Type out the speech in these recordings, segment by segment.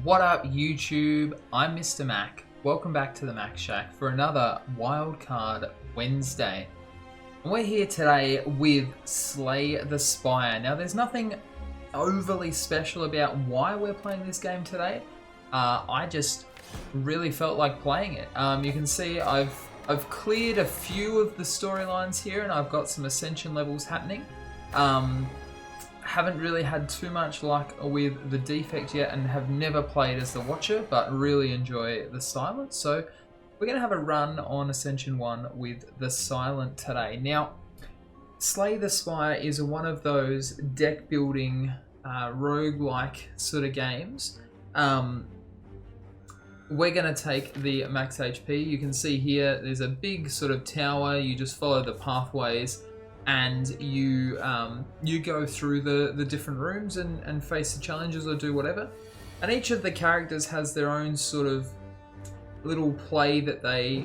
What up YouTube? I'm Mr. Mac. Welcome back to the Mac Shack for another Wildcard Wednesday. And we're here today with Slay the Spire. Now there's nothing overly special about why we're playing this game today. I just really felt like playing it. You can see I've cleared a few of the storylines here and I've got some ascension levels happening. Haven't really had too much luck with the defect yet and have never played as the Watcher, but really enjoy the Silent. So we're going to have a run on Ascension 1 with the Silent today. Now, Slay the Spire is one of those deck building roguelike sort of games. We're going to take the max HP. You can see here there's a big sort of tower. You just follow the pathways and you go through the different rooms and face the challenges or do whatever. And each of the characters has their own sort of little play that they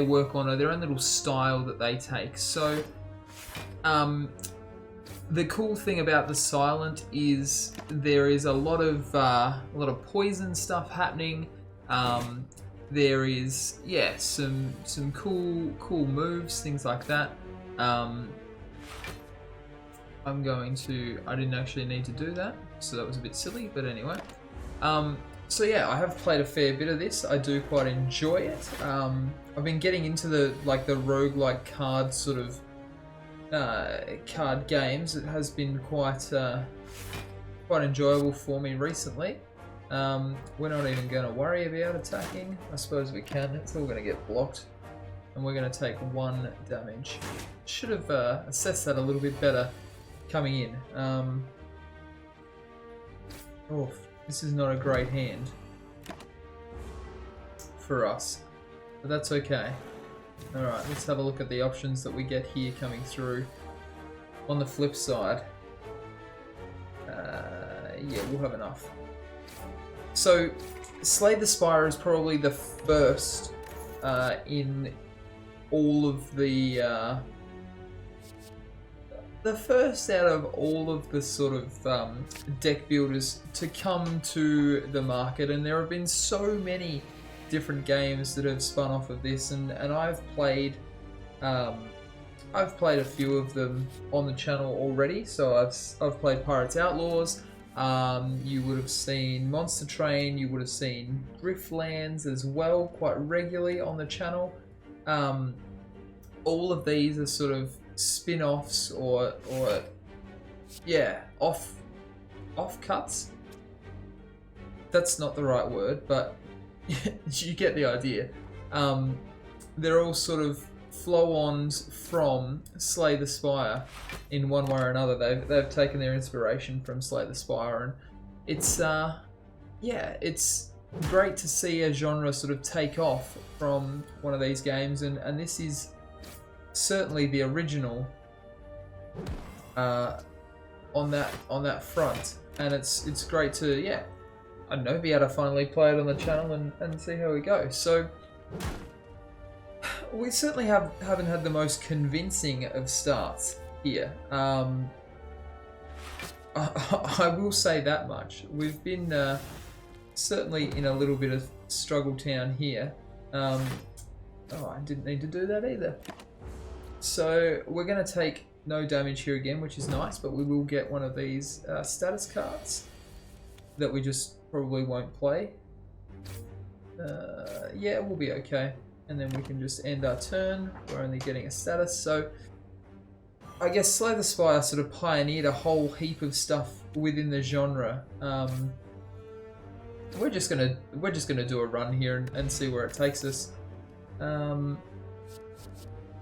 work on, or their own little style that they take. So the cool thing about the Silent is there is a lot of poison stuff happening. There is some cool moves, things like that. I didn't actually need to do that, so that was a bit silly, but anyway. So yeah, I have played a fair bit of this. I do quite enjoy it. I've been getting into the roguelike card sort of card games. It has been quite enjoyable for me recently. We're not even going to worry about attacking. I suppose we can. It's all going to get blocked. And we're going to take 1 damage. Should have assessed that a little bit better coming in. Oh, this is not a great hand for us, but that's okay. Alright, let's have a look at the options that we get here coming through. On the flip side, yeah, we'll have enough. So, Slay the Spire is probably the first in all of the first out of all of the sort of deck builders to come to the market, and there have been so many different games that have spun off of this, and I've played a few of them on the channel already. So I've played Pirates Outlaws. You would have seen Monster Train. You would have seen Driftlands as well quite regularly on the channel. All of these are sort of spin-offs or off-cuts. That's not the right word, but you get the idea. They're all sort of flow-ons from Slay the Spire in one way or another. They've taken their inspiration from Slay the Spire, and it's it's great to see a genre sort of take off from one of these games, and this is certainly the original on that front, and it's great to I don't know, be able to finally play it on the channel and see how we go. So we certainly haven't had the most convincing of starts here. I will say that much. We've been certainly in a little bit of struggle town here. Oh, I didn't need to do that either. So we're going to take no damage here again, which is nice, but we will get one of these status cards that we just probably won't play. Yeah, we'll be okay. And then we can just end our turn. We're only getting a status. So I guess Slay the Spire sort of pioneered a whole heap of stuff within the genre. We're just gonna do a run here and see where it takes us.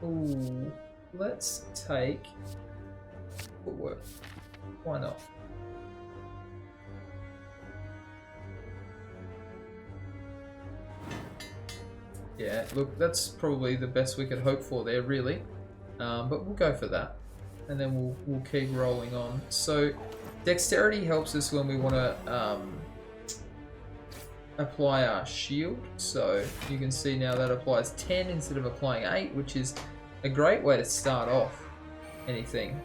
Ooh, let's take footwork. Why not? Yeah, look, that's probably the best we could hope for there, really. But we'll go for that, and then we'll keep rolling on. So, dexterity helps us when we want to apply our shield. So you can see now that applies 10 instead of applying 8, which is a great way to start off anything.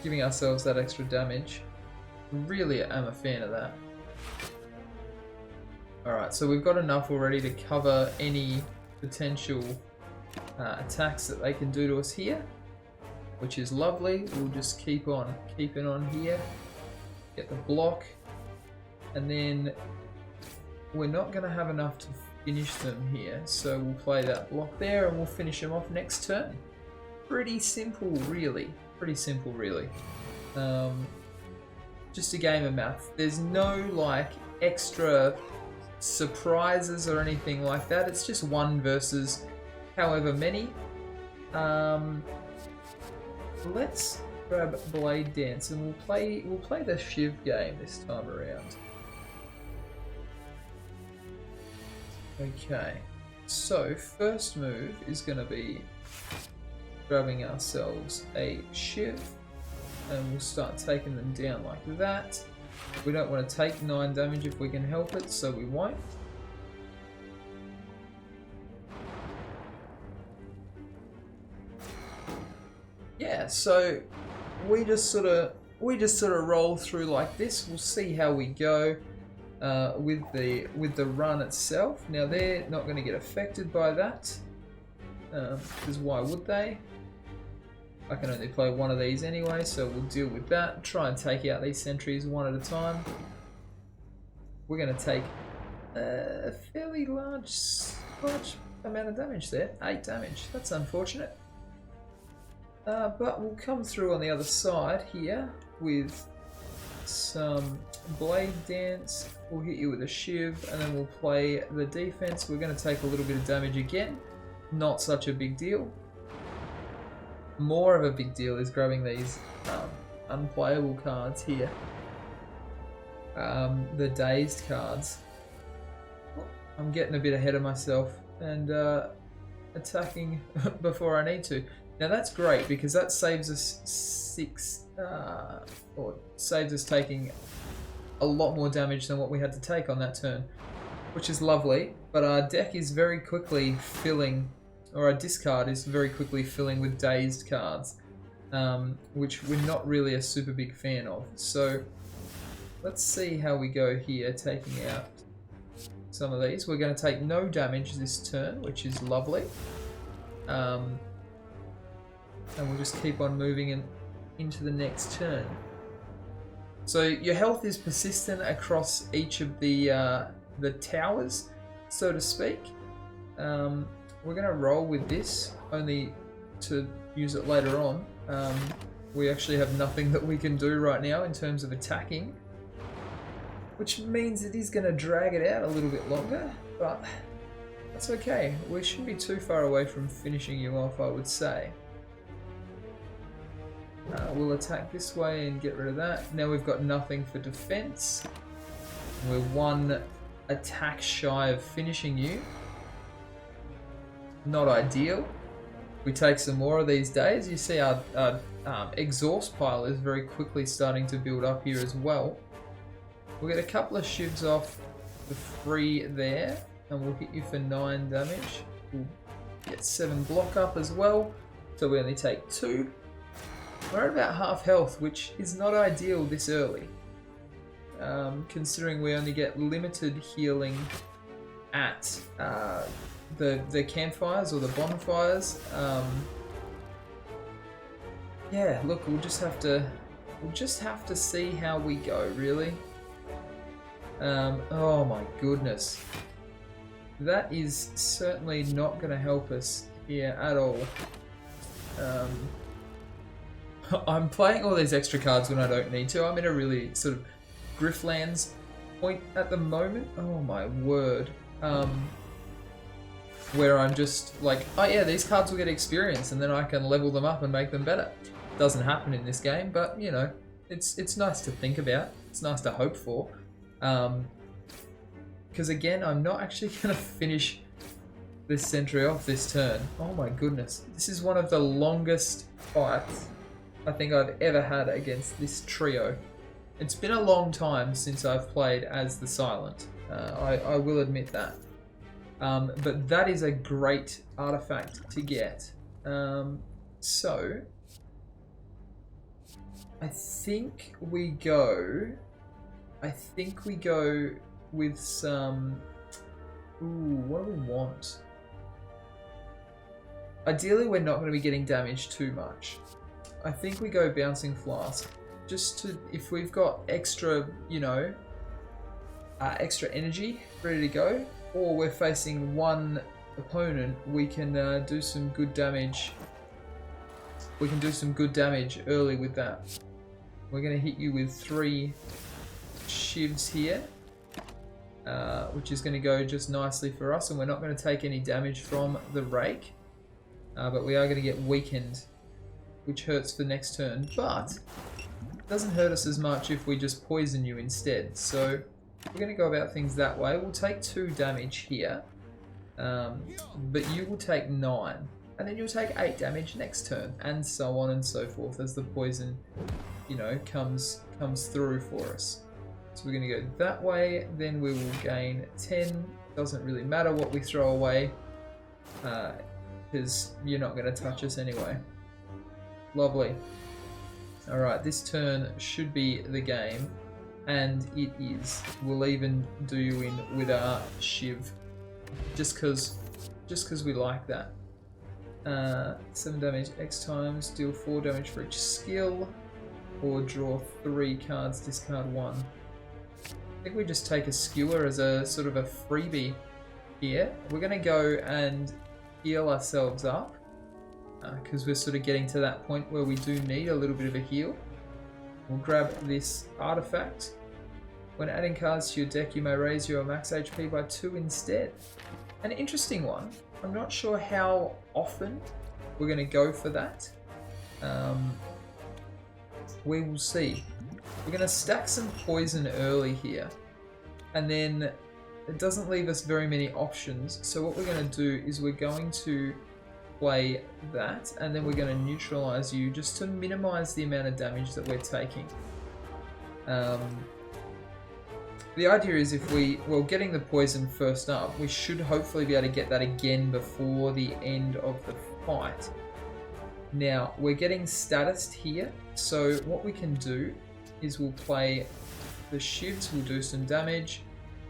Giving ourselves that extra damage. Really am a fan of that. Alright, so we've got enough already to cover any potential attacks that they can do to us here, which is lovely. We'll just keep on keeping on here, get the block, and then we're not going to have enough to finish them here, so we'll play that block there and we'll finish them off next turn. Pretty simple, really. Pretty simple, really. Just a game of math. There's no like extra surprises or anything like that. It's just one versus however many. Let's grab Blade Dance and we'll play the Shiv game this time around. Okay, so first move is going to be grabbing ourselves a Shiv, and we'll start taking them down like that. We don't want to take 9 damage if we can help it, so we won't. Yeah, so we just sort of roll through like this. We'll see how we go with the run itself. Now they're not going to get affected by that, because why would they? I can only play one of these anyway, so we'll deal with that. Try and take out these sentries one at a time. We're going to take a fairly large amount of damage there. 8 damage. That's unfortunate. But we'll come through on the other side here with some Blade Dance. We'll hit you with a Shiv, and then we'll play the defense. We're going to take a little bit of damage again. Not such a big deal. More of a big deal is grabbing these unplayable cards here. The dazed cards. I'm getting a bit ahead of myself and attacking before I need to. Now that's great because that saves us 6, or saves us taking a lot more damage than what we had to take on that turn, which is lovely. But our deck is very quickly filling, or our discard is very quickly filling with dazed cards, which we're not really a super big fan of. So let's see how we go here, taking out some of these. We're going to take no damage this turn, which is lovely. And we'll just keep on moving into the next turn. So your health is persistent across each of the towers, so to speak. We're going to roll with this, only to use it later on. We actually have nothing that we can do right now in terms of attacking, which means it is going to drag it out a little bit longer, but that's okay. We shouldn't be too far away from finishing you off, I would say. We'll attack this way and get rid of that. Now we've got nothing for defense. We're 1 attack shy of finishing you. Not ideal. We take some more of these days. You see our exhaust pile is very quickly starting to build up here as well. We'll get a couple of shivs off the 3 there, and we'll hit you for 9 damage. We'll get 7 block up as well, so we only take 2. We're at about half health, which is not ideal this early, considering we only get limited healing at the campfires or the bonfires. Yeah, look, we'll just have to see how we go, really. Oh my goodness, that is certainly not going to help us here at all. I'm playing all these extra cards when I don't need to. I'm in a really sort of Grifflands point at the moment. Oh my word. Where I'm just like, oh yeah, these cards will get experience and then I can level them up and make them better. Doesn't happen in this game, but you know, it's nice to think about. It's nice to hope for. Because again, I'm not actually going to finish this sentry off this turn. Oh my goodness. This is one of the longest fights I think I've ever had against this trio. It's been a long time since I've played as the Silent. I will admit that. But that is a great artifact to get. So I think we go with some Ooh, what do we want? Ideally, we're not going to be getting damaged too much. I think we go Bouncing Flask. Just to, if we've got extra, you know, extra energy ready to go, or we're facing one opponent, we can do some good damage. We can do some good damage early with that. We're going to hit you with 3 shivs here, which is going to go just nicely for us, and we're not going to take any damage from the rake, but we are going to get weakened, which hurts for next turn, but it doesn't hurt us as much if we just poison you instead. So we're going to go about things that way. We'll take 2 damage here, but you will take 9, and then you'll take 8 damage next turn, and so on and so forth as the poison, you know, comes through for us. So we're going to go that way, then we will gain 10. Doesn't really matter what we throw away, because you're not going to touch us anyway. Lovely. Alright, this turn should be the game, and it is. We'll even do you in with our Shiv, just because we like that. 7 damage X times, deal 4 damage for each skill, or draw 3 cards, discard 1. I think we just take a skewer as a sort of a freebie here. We're going to go and heal ourselves up, because we're sort of getting to that point where we do need a little bit of a heal. We'll grab this artifact. When adding cards to your deck, you may raise your max HP by 2 instead. An interesting one. I'm not sure how often we're going to go for that. We will see. We're going to stack some poison early here, and then it doesn't leave us very many options. So what we're going to do is we're going to play that, and then we're going to neutralize you just to minimize the amount of damage that we're taking. The idea is if well, getting the poison first up, we should hopefully be able to get that again before the end of the fight. Now, we're getting statused here, so what we can do is we'll play the shivs, we'll do some damage,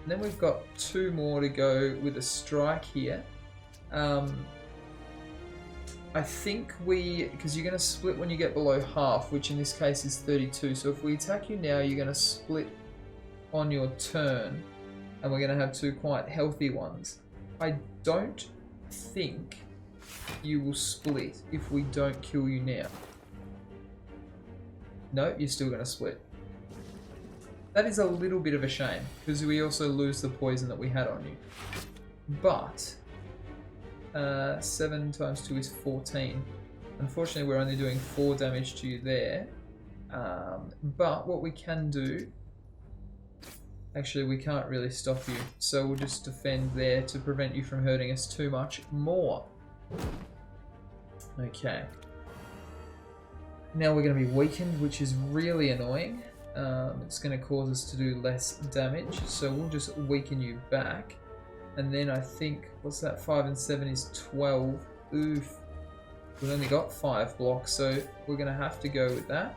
and then we've got 2 more to go with a strike here. I think because you're going to split when you get below half, which in this case is 32, so if we attack you now, you're going to split on your turn, and we're going to have 2 quite healthy ones. I don't think you will split if we don't kill you now. No, you're still going to split. That is a little bit of a shame, because we also lose the poison that we had on you. But 7 times 2 is 14. Unfortunately, we're only doing 4 damage to you there. But what we can do... Actually, we can't really stop you, so we'll just defend there to prevent you from hurting us too much more. Okay. Now we're going to be weakened, which is really annoying. It's going to cause us to do less damage, so we'll just weaken you back. And then I think, what's that, 5 and 7 is 12. Oof. We've only got 5 blocks, so we're going to have to go with that.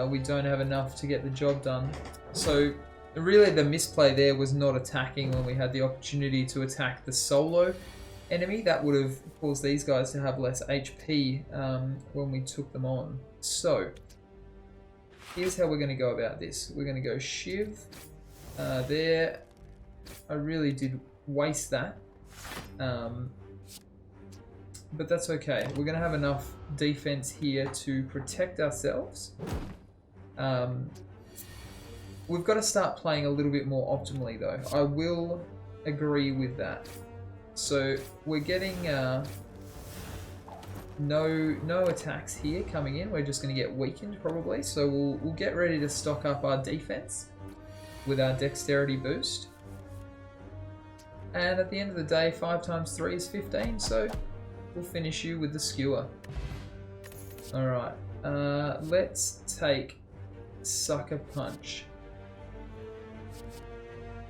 We don't have enough to get the job done. So really the misplay there was not attacking when we had the opportunity to attack the solo enemy. That would have caused these guys to have less HP when we took them on. So here's how we're going to go about this. We're going to go Shiv there. I really did waste that. But that's okay. We're going to have enough defense here to protect ourselves. We've got to start playing a little bit more optimally though. I will agree with that. So we're getting no attacks here coming in. We're just going to get weakened probably. So we'll get ready to stock up our defense with our dexterity boost. And at the end of the day, 5 times 3 is 15. So we'll finish you with the skewer. Alright, let's take Sucker Punch.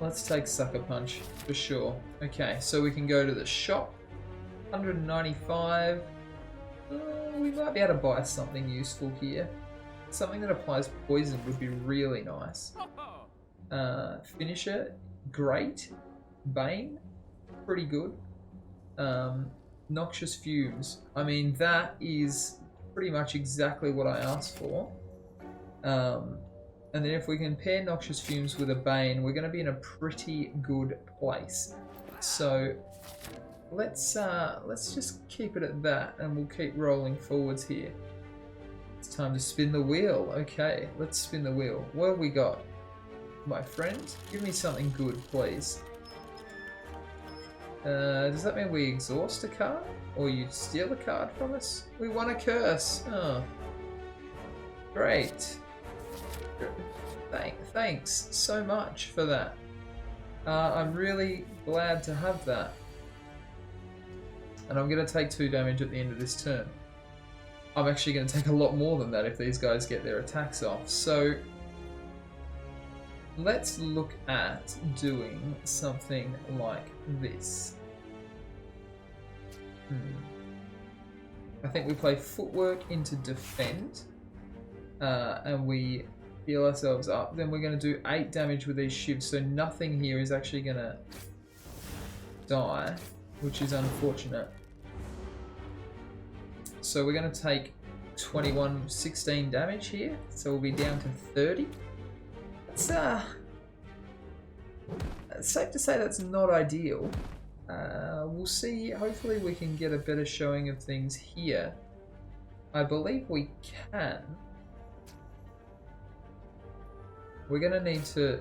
Let's take Sucker Punch for sure. Okay, so we can go to the shop. 195. We might be able to buy something useful here. Something that applies poison would be really nice. Finisher, great. Bane, pretty good. Noxious Fumes. I mean, that is pretty much exactly what I asked for. And then if we can pair Noxious Fumes with a Bane, we're going to be in a pretty good place. So let's just keep it at that, and we'll keep rolling forwards here. It's time to spin the wheel. Okay, let's spin the wheel. What have we got, my friend? Give me something good, please. Does that mean we exhaust a card? Or you steal a card from us? We won a curse. Oh, great. Thanks so much for that. I'm really glad to have that. And I'm going to take 2 damage at the end of this turn. I'm actually going to take a lot more than that if these guys get their attacks off. So let's look at doing something like this. I think we play Footwork into Defend, and we heal ourselves up. Then we're going to do 8 damage with these shivs, so nothing here is actually going to die, which is unfortunate. So we're going to take 16 damage here, so we'll be down to 30. It's safe to say that's not ideal. We'll see. Hopefully we can get a better showing of things here. I believe we can. We're going to need to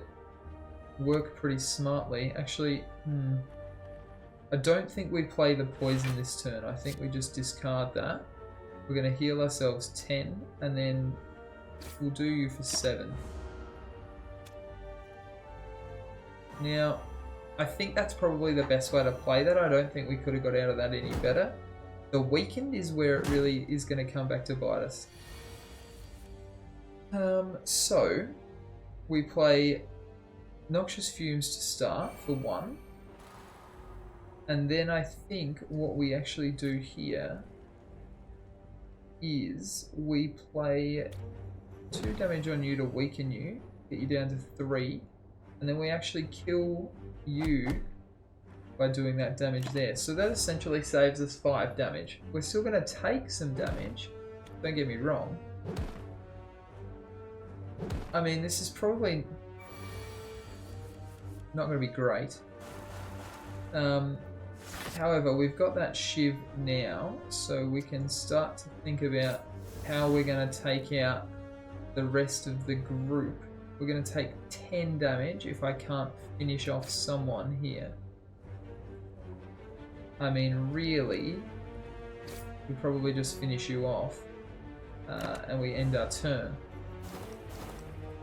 work pretty smartly. Actually, I don't think we play the poison this turn. I think we just discard that. We're going to heal ourselves 10, and then we'll do you for 7. Now, I think that's probably the best way to play that. I don't think we could have got out of that any better. The weakened is where it really is going to come back to bite us. So, we play Noxious Fumes to start for 1. And then I think what we actually do here is we play 2 damage on you to weaken you, get you down to 3, and then we actually kill you by doing that damage there. So that essentially saves us 5 damage. We're still going to take some damage, don't get me wrong. I mean, this is probably not going to be great. However, we've got that shiv now, so we can start to think about how we're going to take out the rest of the group. We're going to take 10 damage if I can't finish off someone here. I mean, really, we probably just finish you off, and we end our turn.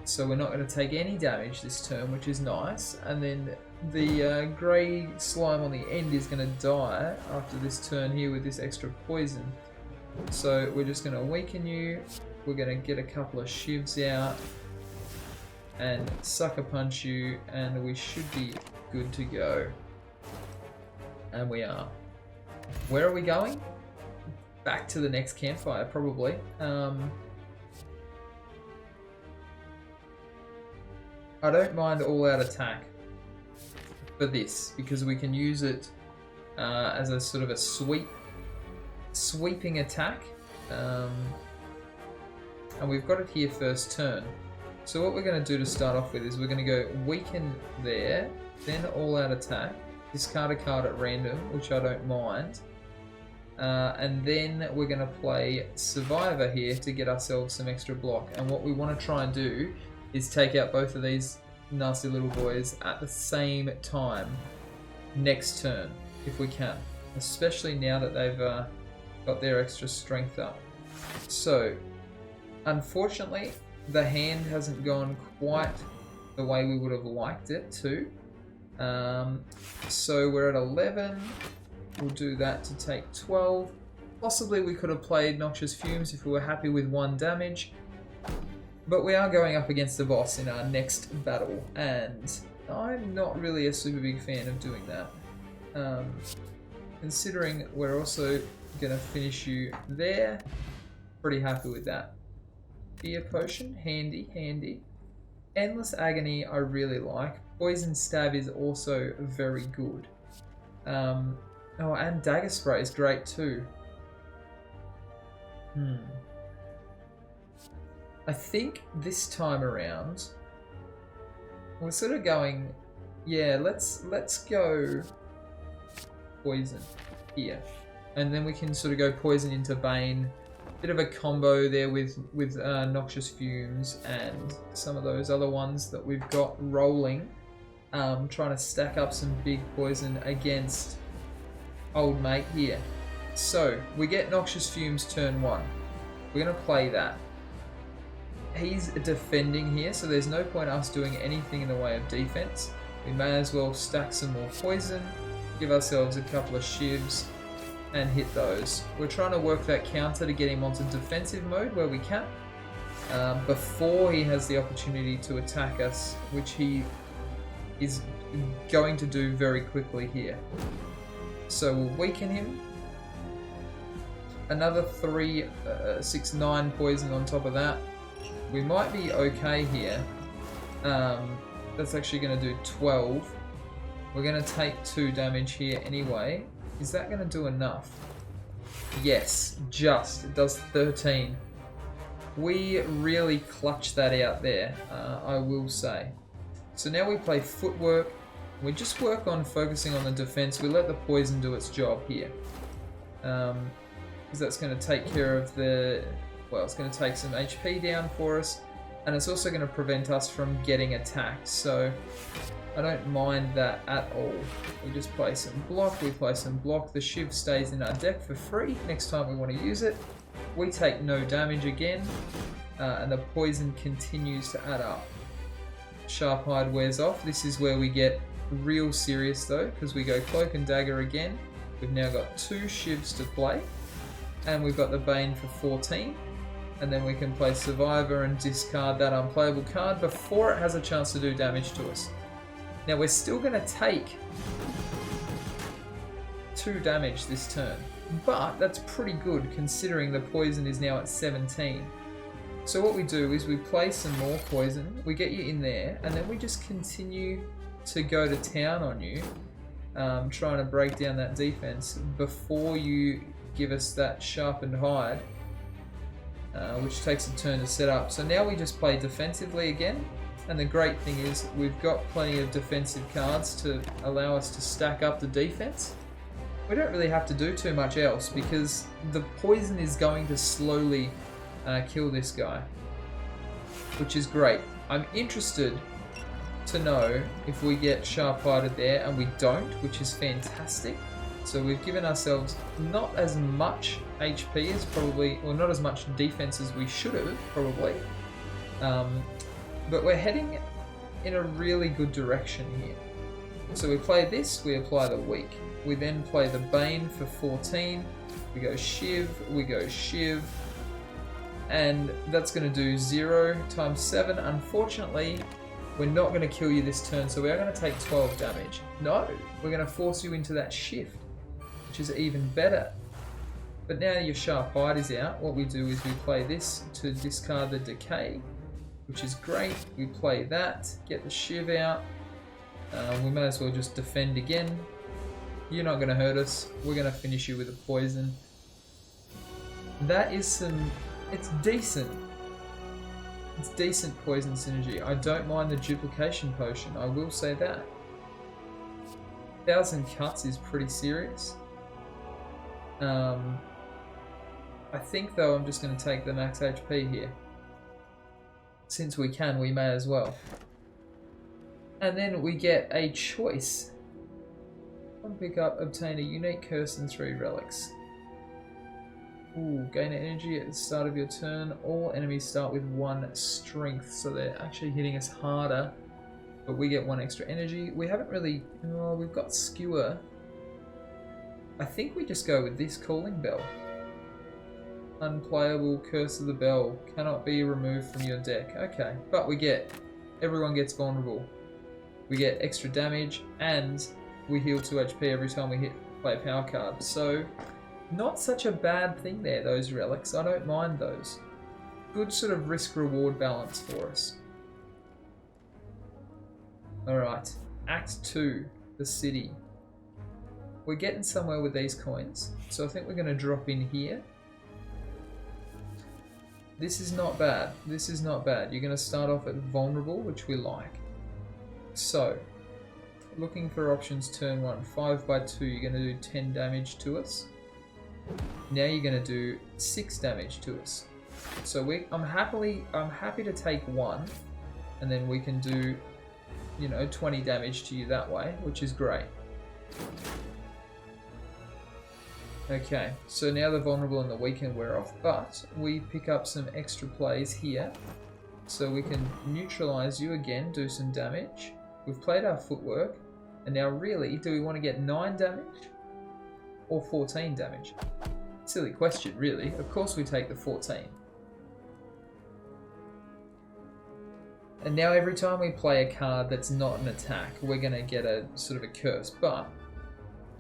So we're not going to take any damage this turn, which is nice. And then the grey slime on the end is going to die after this turn here with this extra poison. So we're just going to weaken you. We're going to get a couple of shivs out and sucker punch you, and we should be good to go. And we are. Where are we going? Back to the next campfire, probably. I don't mind all-out attack for this, because we can use it as a sort of a sweeping attack. And we've got it here first turn. So what we're going to do to start off with is we're going to go weaken there, then all-out attack, discard a card at random, which I don't mind. And then we're going to play Survivor here to get ourselves some extra block. And what we want to try and do is take out both of these nasty little boys at the same time next turn, if we can. Especially now that they've got their extra strength up. So, unfortunately, the hand hasn't gone quite the way we would have liked it to. So we're at 11. We'll do that to take 12. Possibly we could have played Noxious Fumes if we were happy with 1 damage. But we are going up against the boss in our next battle, and I'm not really a super big fan of doing that. Considering we're also going to finish you there, pretty happy with that. Fear Potion, handy, handy. Endless Agony I really like. Poison Stab is also very good. Oh, and Dagger Spray is great too. I think this time around we're sort of going, yeah, let's go poison here, and then we can sort of go poison into Bane. Bit of a combo there with Noxious Fumes and some of those other ones that we've got rolling. Trying to stack up some big poison against old mate here. So we get Noxious Fumes turn 1. We're going to play that. He's defending here, so there's no point us doing anything in the way of defense. We may as well stack some more poison, give ourselves a couple of shivs, and hit those. We're trying to work that counter to get him onto defensive mode where we can, before he has the opportunity to attack us, which he is going to do very quickly here. So we'll weaken him. Another 3, 6, 9 poison on top of that. We might be okay here. That's actually going to do 12. We're going to take 2 damage here anyway. Is that going to do enough? Yes, just. It does 13. We really clutched that out there, I will say. So now we play Footwork. We just work on focusing on the defense. We let the poison do its job here. Because that's going to take care of the... Well, it's going to take some HP down for us. And it's also going to prevent us from getting attacked. So I don't mind that at all. We just play some block. We play some block. The Shiv stays in our deck for free next time we want to use it. We take no damage again. And the poison continues to add up. Sharp Hide wears off. This is where we get real serious though, because we go Cloak and Dagger again. We've now got 2 Shivs to play, and we've got the Bane for 14, and then we can play Survivor and discard that unplayable card before it has a chance to do damage to us. Now we're still going to take 2 damage this turn, but that's pretty good considering the poison is now at 17. So what we do is we play some more poison, we get you in there, and then we just continue to go to town on you, trying to break down that defense before you give us that sharpened hide, which takes a turn to set up. So now we just play defensively again, and the great thing is we've got plenty of defensive cards to allow us to stack up the defense. We don't really have to do too much else because the poison is going to slowly kill this guy, which is great. I'm interested to know if we get sharp-hided there, and we don't, which is fantastic. So we've given ourselves not as much HP as probably, or not as much defense as we should have probably, but we're heading in a really good direction here. So we play this, we apply the weak. We then play the Bane for 14, we go Shiv, we go Shiv, and that's going to do 0 times 7. Unfortunately, we're not going to kill you this turn, so we are going to take 12 damage. No, we're going to force you into that shift, which is even better. But now your Sharp Hide is out, what we do is we play this to discard the Decay, which is great. We play that, get the Shiv out. We may as well just defend again. You're not going to hurt us. We're going to finish you with a poison. That is some... It's decent. It's decent poison synergy. I don't mind the duplication potion, I will say that. 1000 cuts is pretty serious. I think though I'm just going to take the max HP here. Since we can, we may as well. And then we get a choice. One pick up, obtain a unique curse and 3 relics. Ooh, gain energy at the start of your turn. All enemies start with 1 strength, so they're actually hitting us harder, but we get 1 extra energy. We haven't really... Oh, we've got Skewer. I think we just go with this Calling Bell. Unplayable, Curse of the Bell. Cannot be removed from your deck. Okay, but we get... Everyone gets vulnerable. We get extra damage, and we heal 2 HP every time we play a power card. So... Not such a bad thing there, those relics. I don't mind those. Good sort of risk-reward balance for us. Alright, Act 2, the city. We're getting somewhere with these coins, so I think we're going to drop in here. This is not bad. This is not bad. You're going to start off at vulnerable, which we like. So, looking for options turn 1. 5 by 2, you're going to do 10 damage to us. Now you're going to do 6 damage to us. So I'm happy to take 1, and then we can do, you know, 20 damage to you that way, which is great. Okay, so now the vulnerable and the weak can wear off, but we pick up some extra plays here. So we can neutralize you again, do some damage. We've played our footwork, and now really, do we want to get 9 damage or 14 damage? Silly question, really. Of course we take the 14. And now every time we play a card that's not an attack, we're going to get a sort of a curse, but,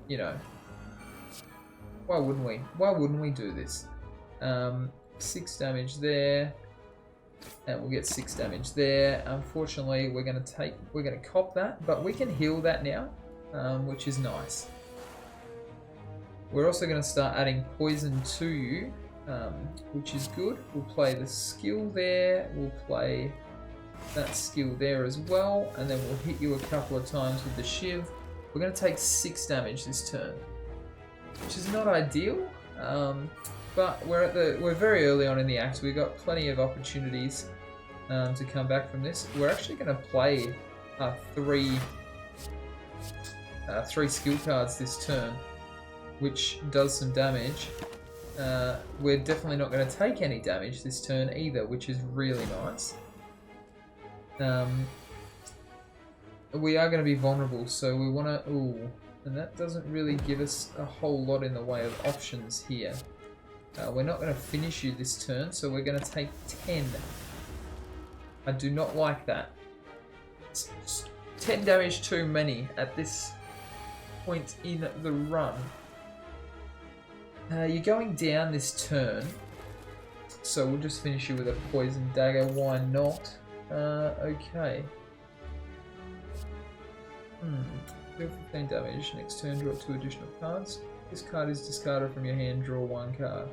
you know, why wouldn't we? Why wouldn't we do this? 6 damage there, and we'll get 6 damage there. Unfortunately, we're going to cop that, but we can heal that now, which is nice. We're also going to start adding poison to you, which is good. We'll play the skill there. We'll play that skill there as well, and then we'll hit you a couple of times with the shiv. We're going to take 6 damage this turn, which is not ideal, but we're very early on in the act. We've got plenty of opportunities to come back from this. We're actually going to play 3 skill cards this turn, which does some damage. We're definitely not going to take any damage this turn either, which is really nice. We are going to be vulnerable, so we want to... Ooh, and that doesn't really give us a whole lot in the way of options here. We're not going to finish you this turn, so we're going to take 10. I do not like that. 10 damage too many at this point in the run. You're going down this turn, so we'll just finish you with a poison dagger. Why not? Okay. Deal 15 damage. Next turn, draw 2 additional cards. This card is discarded from your hand. Draw 1 card.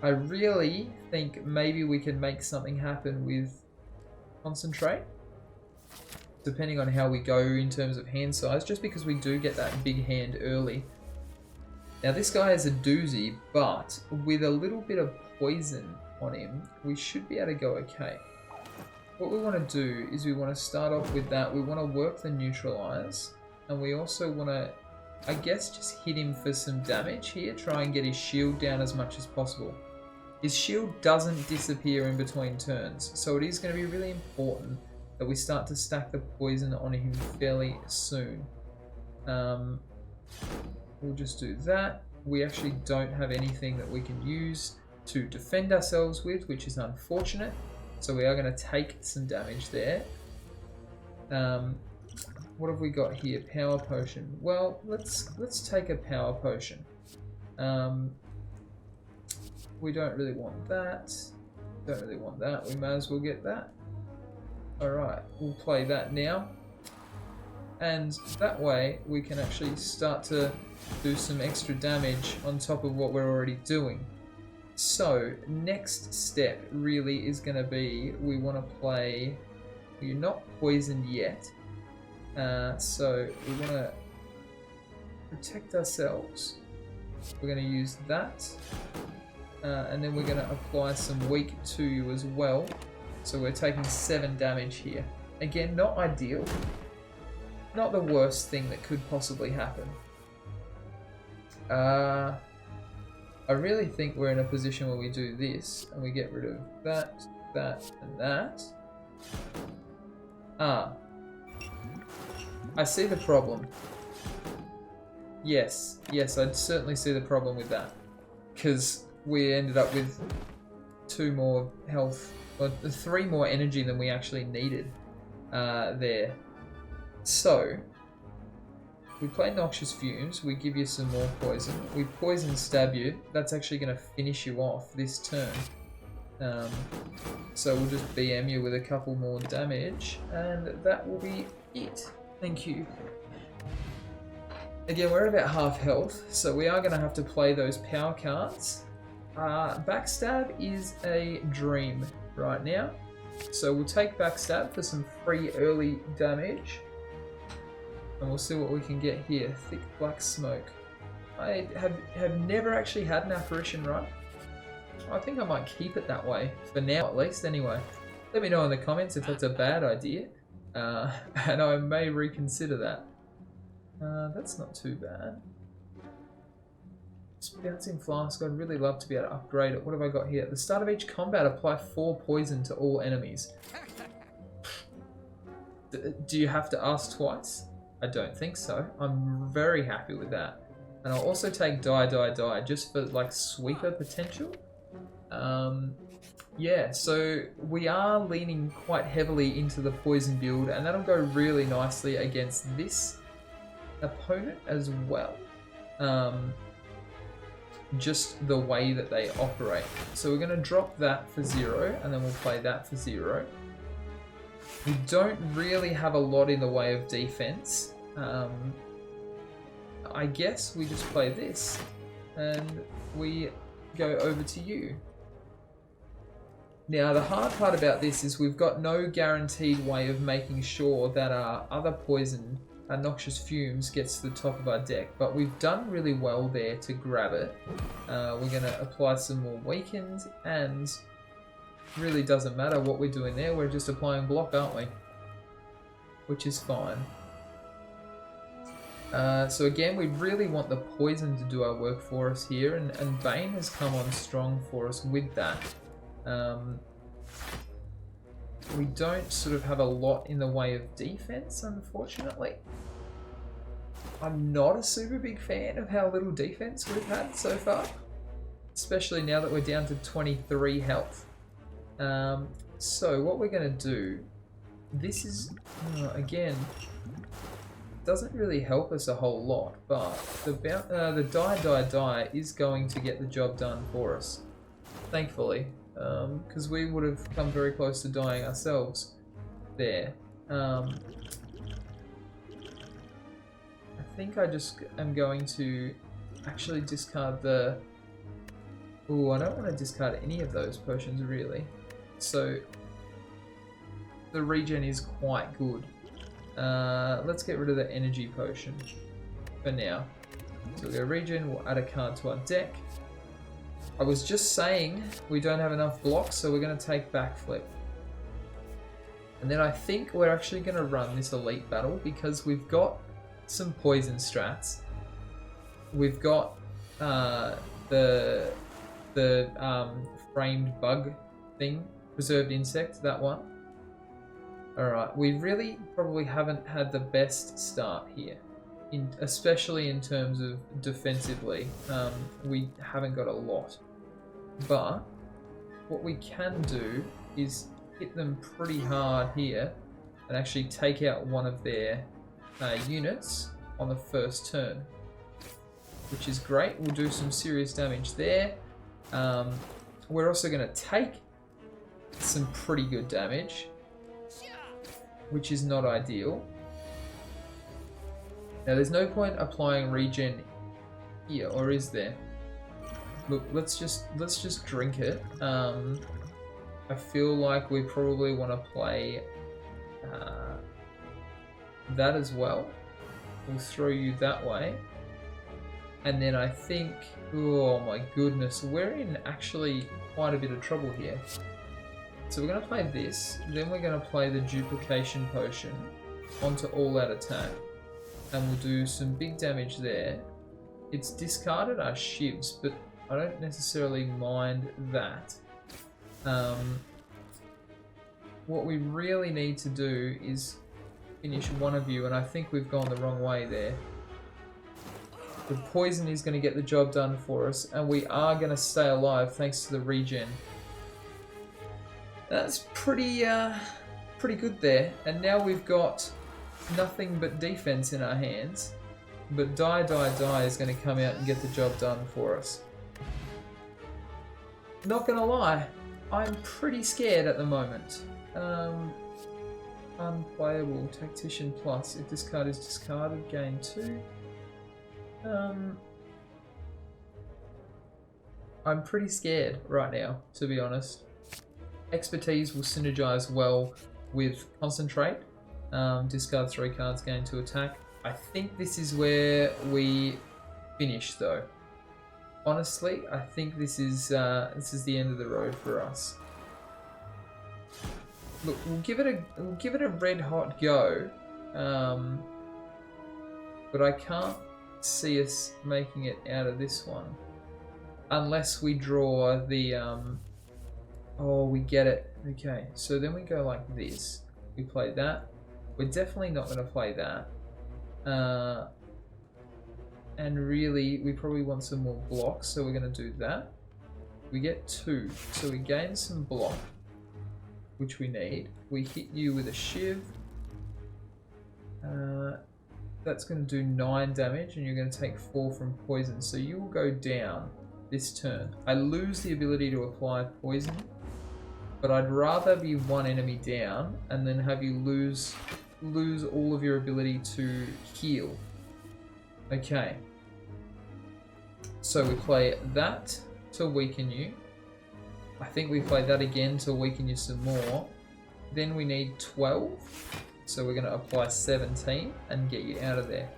I really think maybe we can make something happen with concentrate, depending on how we go in terms of hand size, just because we do get that big hand early. Now this guy is a doozy, but with a little bit of poison on him, we should be able to go okay. What we want to do is we want to start off with that. We want to work the neutralize, and we also want to, I guess, just hit him for some damage here. Try and get his shield down as much as possible. His shield doesn't disappear in between turns, so it is going to be really important that we start to stack the poison on him fairly soon. We'll just do that. We actually don't have anything that we can use to defend ourselves with, which is unfortunate. So we are going to take some damage there. What have we got here? Power potion. Well, let's take a power potion. We don't really want that. Don't really want that. We may as well get that. Alright, we'll play that now. And that way we can actually start to do some extra damage on top of what we're already doing. So, next step really is going to be, we want to play, you're not poisoned yet, so we want to protect ourselves. We're going to use that, and then we're going to apply some weak to you as well. So we're taking 7 damage here. Again, not ideal. Not the worst thing that could possibly happen. I really think we're in a position where we do this, and we get rid of that, that, and that. I see the problem. Yes, I'd certainly see the problem with that. Because we ended up with 2 more health, or 3 more energy than we actually needed there. So, we play Noxious Fumes, we give you some more poison, we poison stab you, that's actually going to finish you off this turn. So we'll just BM you with a couple more damage, and that will be it. Thank you. Again, we're at about half health, so we are going to have to play those power cards. Backstab is a dream right now, so we'll take Backstab for some free early damage, and we'll see what we can get here. Thick black smoke. I have never actually had an apparition, right? I think I might keep it that way, for now at least anyway. Let me know in the comments if that's a bad idea, and I may reconsider that. That's not too bad. Bouncing Flask, I'd really love to be able to upgrade it. What have I got here? At the start of each combat, apply 4 poison to all enemies. Do you have to ask twice? I don't think so. I'm very happy with that. And I'll also take die, just for like sweeper potential. Yeah, so we are leaning quite heavily into the poison build, and that'll go really nicely against this opponent as well. Just the way that they operate. So we're going to drop that for 0, and then we'll play that for 0. We don't really have a lot in the way of defense. I guess we just play this, and we go over to you. Now, the hard part about this is we've got no guaranteed way of making sure that our other poison, our Noxious Fumes, gets to the top of our deck, but we've done really well there to grab it. We're going to apply some more Weakened, and really doesn't matter what we're doing there, we're just applying block, aren't we? Which is fine. So again, we really want the poison to do our work for us here, and Bane has come on strong for us with that. We don't sort of have a lot in the way of defense, unfortunately. I'm not a super big fan of how little defense we've had so far, especially now that we're down to 23 health. So what we're going to do, this is, again, doesn't really help us a whole lot, but the die is going to get the job done for us, thankfully. Because we would have come very close to dying ourselves there. I think I just am going to actually discard the... Ooh, I don't want to discard any of those potions really. So the regen is quite good. Let's get rid of the energy potion for now. So we'll go regen, we'll add a card to our deck. I was just saying we don't have enough blocks, so we're going to take Backflip. And then I think we're actually going to run this elite battle because we've got some poison strats. We've got the framed bug thing, preserved insect, that one. Alright, we really probably haven't had the best start here. Especially in terms of defensively, we haven't got a lot. But what we can do is hit them pretty hard here and actually take out one of their units on the first turn, which is great. We'll do some serious damage there. We're also going to take some pretty good damage, which is not ideal. Now, there's no point applying regen here, or is there? Look, let's just drink it. I feel like we probably want to play that as well. We'll throw you that way. And then I think, oh my goodness, we're in actually quite a bit of trouble here. So we're going to play this, then we're going to play the duplication potion onto all out attack. And we'll do some big damage there. It's discarded our shivs, but I don't necessarily mind that. What we really need to do is finish one of you, and I think we've gone the wrong way there. The poison is going to get the job done for us, and we are going to stay alive thanks to the regen. That's pretty good there. And now we've got nothing but defense in our hands, but die is going to come out and get the job done for us. Not gonna lie, I'm pretty scared at the moment. Unplayable, Tactician Plus. If this card is discarded, gain 2. I'm pretty scared right now, to be honest. Expertise will synergize well with Concentrate. Discard 3 cards, gain 2 attack. I think this is where we finish, though. Honestly, I think this is the end of the road for us. Look, we'll give it a red hot go, but I can't see us making it out of this one unless we draw the. Oh, we get it. Okay, so then we go like this. We play that. We're definitely not going to play that. And really, we probably want some more blocks, so we're going to do that. We get 2, so we gain some block, which we need. We hit you with a shiv. That's going to do 9 damage, and you're going to take 4 from poison, so you will go down this turn. I lose the ability to apply poison, but I'd rather be 1 enemy down and then have you lose all of your ability to heal. Okay. So we play that to weaken you. I think we play that again to weaken you some more. Then we need 12. So we're going to apply 17 and get you out of there.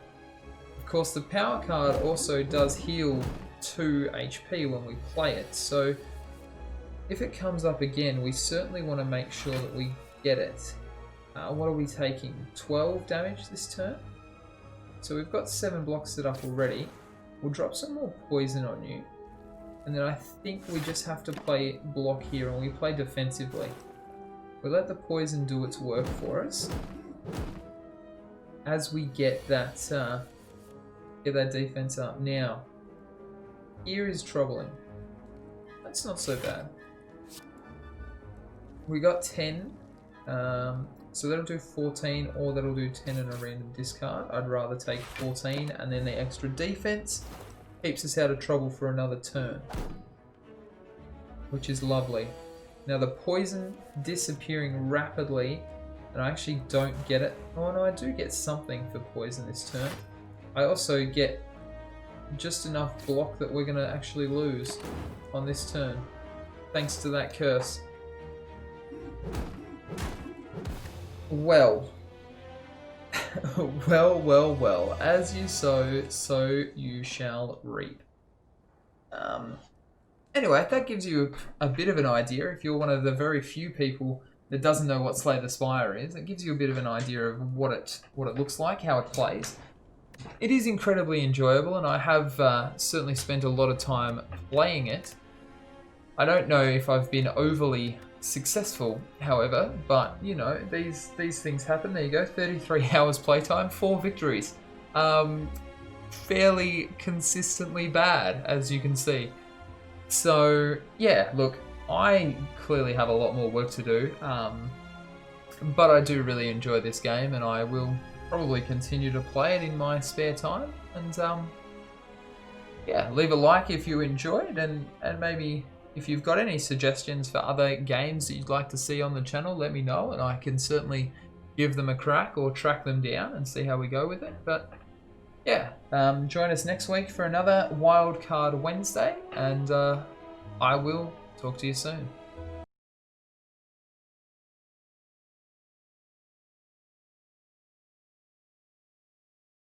Of course, the power card also does heal 2 HP when we play it. So if it comes up again, we certainly want to make sure that we get it. What are we taking? 12 damage this turn? So we've got 7 blocks set up already. We'll drop some more poison on you. And then I think we just have to play block here, and we play defensively. We let the poison do its work for us. As we get that defense up. Now, here is troubling. That's not so bad. We got 10. So that'll do 14, or that'll do 10 in a random discard. I'd rather take 14, and then the extra defense keeps us out of trouble for another turn, which is lovely. Now the poison disappearing rapidly, and I actually don't get it. Oh no, I do get something for poison this turn. I also get just enough block that we're going to actually lose on this turn, thanks to that curse. Well, well, as you sow, so you shall reap. Anyway, that gives you a bit of an idea. If you're one of the very few people that doesn't know what Slay the Spire is, it gives you a bit of an idea of what it looks like, how it plays. It is incredibly enjoyable, and I have certainly spent a lot of time playing it. I don't know if I've been overly successful, however, but you know, these things happen. There you go, 33 hours playtime, 4 victories. Fairly consistently bad, as you can see. So yeah, look, I clearly have a lot more work to do, but I do really enjoy this game, and I will probably continue to play it in my spare time. And yeah, leave a like if you enjoyed, and maybe if you've got any suggestions for other games that you'd like to see on the channel, let me know, and I can certainly give them a crack or track them down and see how we go with it. But yeah, join us next week for another Wildcard Wednesday, and I will talk to you soon.